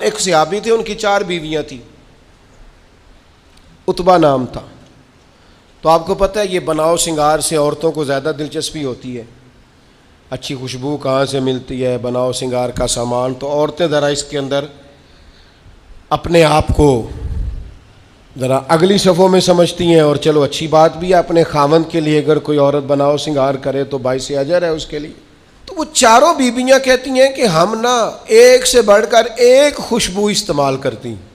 ایک صحابی تھے، ان کی 4 بیویاں تھیں، عتبہ نام تھا۔ تو آپ کو پتہ ہے یہ بناؤ سنگار سے عورتوں کو زیادہ دلچسپی ہوتی ہے، اچھی خوشبو کہاں سے ملتی ہے، بناؤ سنگار کا سامان، تو عورتیں ذرا اس کے اندر اپنے آپ کو ذرا اگلی صفوں میں سمجھتی ہیں، اور چلو اچھی بات بھی ہے، اپنے خاوند کے لیے اگر کوئی عورت بناؤ سنگار کرے تو باعث اجر ہے اس کے لیے۔ تو وہ 4 بیویاں کہتی ہیں کہ ہم نا ایک سے بڑھ کر ایک خوشبو استعمال کرتی ہیں،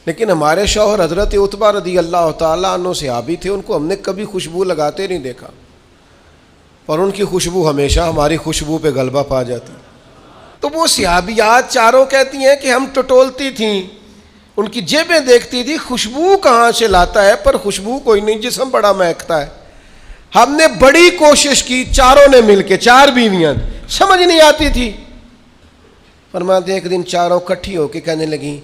لیکن ہمارے شوہر حضرت عتبہ رضی اللہ تعالیٰ عنہ صحابی تھے، ان کو ہم نے کبھی خوشبو لگاتے نہیں دیکھا، اور ان کی خوشبو ہمیشہ ہماری خوشبو پہ غلبہ پا جاتی۔ تو وہ صحابیات 4 کہتی ہیں کہ ہم ٹٹولتی تھیں، ان کی جیبیں دیکھتی تھی، خوشبو کہاں سے لاتا ہے، پر خوشبو کوئی نہیں، جسم بڑا مہکتا ہے۔ ہم نے بڑی کوشش کی 4 نے مل کے، 4 بیویاں، سمجھ نہیں آتی تھی۔ فرماتے ایک دن 4 اکٹھی ہو کے کہنے لگیں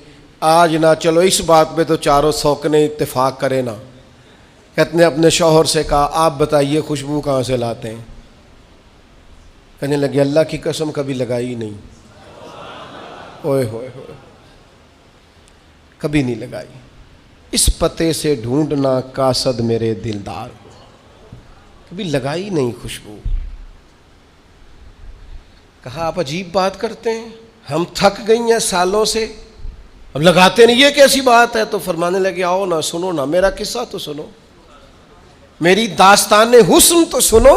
آج نہ چلو اس بات پہ تو 4 سوکنے اتفاق کرے نا۔ کہتے نے اپنے شوہر سے کہا آپ بتائیے خوشبو کہاں سے لاتے ہیں؟ کہنے لگے اللہ کی قسم کبھی لگائی نہیں، اوئے ہوئے ہوئے، کبھی نہیں لگائی، اس پتے سے ڈھونڈنا قاصد میرے دلدار کو، کبھی لگائی نہیں خوشبو۔ کہا آپ عجیب بات کرتے ہیں، ہم تھک گئی ہیں سالوں سے، اب لگاتے نہیں، یہ کیسی بات ہے؟ تو فرمانے لگے آؤ نا سنو نا، میرا قصہ تو سنو، میری داستان حسن تو سنو،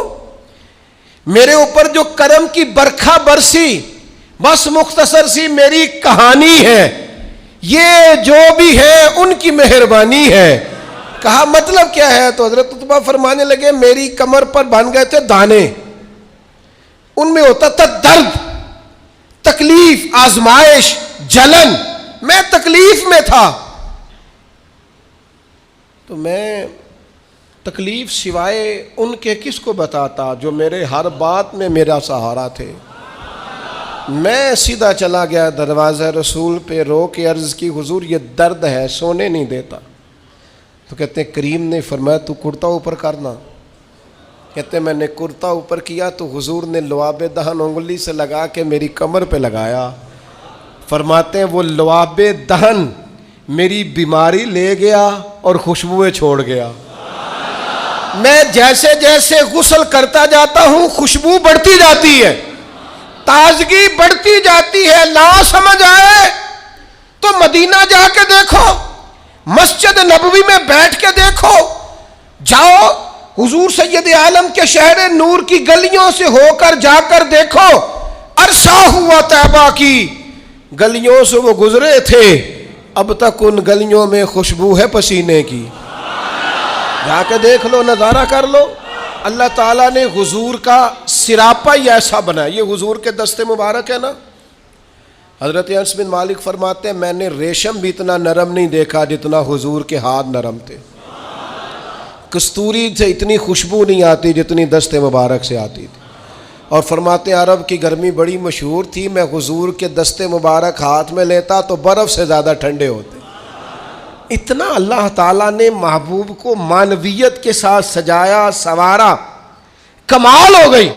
میرے اوپر جو کرم کی برکھا برسی، بس مختصر سی میری کہانی ہے، یہ جو بھی ہے ان کی مہربانی ہے۔ کہا مطلب کیا ہے؟ تو حضرت عتبہ فرمانے لگے میری کمر پر بن گئے تھے دانے، ان میں ہوتا تھا درد، تکلیف، آزمائش، جلن، میں تکلیف میں تھا، تو میں تکلیف سوائے ان کے کس کو بتاتا جو میرے ہر بات میں میرا سہارا تھے۔ میں سیدھا چلا گیا دروازہ رسول پہ، رو کے عرض کی حضور یہ درد ہے، سونے نہیں دیتا۔ تو کہتے ہیں کریم نے فرمایا تو کرتا اوپر کرنا۔ کہتے ہیں میں نے کرتا اوپر کیا تو حضور نے لعاب دہن انگلی سے لگا کے میری کمر پہ لگایا۔ فرماتے ہیں وہ لعاب دہن میری بیماری لے گیا اور خوشبوئیں چھوڑ گیا۔ میں جیسے جیسے غسل کرتا جاتا ہوں خوشبو بڑھتی جاتی ہے، تازگی بڑھتی جاتی ہے۔ نہ سمجھ آئے تو مدینہ جا کے دیکھو، مسجد نبوی میں بیٹھ کے دیکھو، جاؤ حضور سید عالم کے شہر نور کی گلیوں سے ہو کر جا کر دیکھو، عرصہ ہوا طیبہ کی گلیوں سے وہ گزرے تھے، اب تک ان گلیوں میں خوشبو ہے پسینے کی۔ جا کے دیکھ لو، نظارہ کر لو۔ اللہ تعالیٰ نے حضور کا سراپا ہی ایسا بنا، یہ حضور کے دست مبارک ہے نا۔ حضرت انس بن مالک فرماتے ہیں میں نے ریشم بھی اتنا نرم نہیں دیکھا جتنا حضور کے ہاتھ نرم تھے، کستوری سے اتنی خوشبو نہیں آتی جتنی دست مبارک سے آتی تھی۔ اور فرماتے ہیں عرب کی گرمی بڑی مشہور تھی، میں حضور کے دست مبارک ہاتھ میں لیتا تو برف سے زیادہ ٹھنڈے ہوتے۔ اتنا اللہ تعالیٰ نے محبوب کو معنویت کے ساتھ سجایا، سنوارا، کمال ہو گئی۔